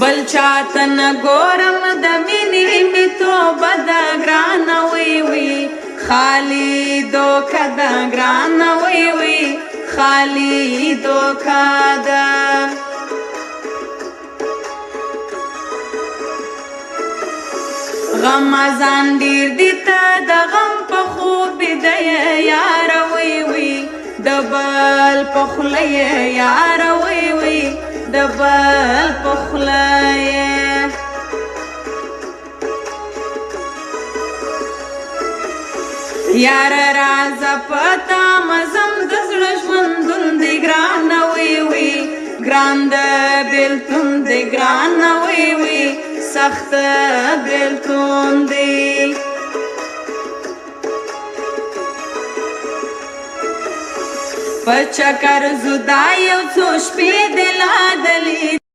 بل چاته نه ګورم د مینې مې توبه ده ګرانه وی وی خالي دوکه ده ګرانه وی وی خالي دوکه ده غم ځان ډېر دي ته د غم په خوب دی یاره وی وی د بل په خوله یې یاره وی وی د بل په خوله یې یاره راځه په تا مزم د زړه ژوندون دی ګرانه وی وی ګران د بېلتون دی ګرانه وی وی سخت بېلتون دی په چکر زو دا یو څو شپې دې لا دلې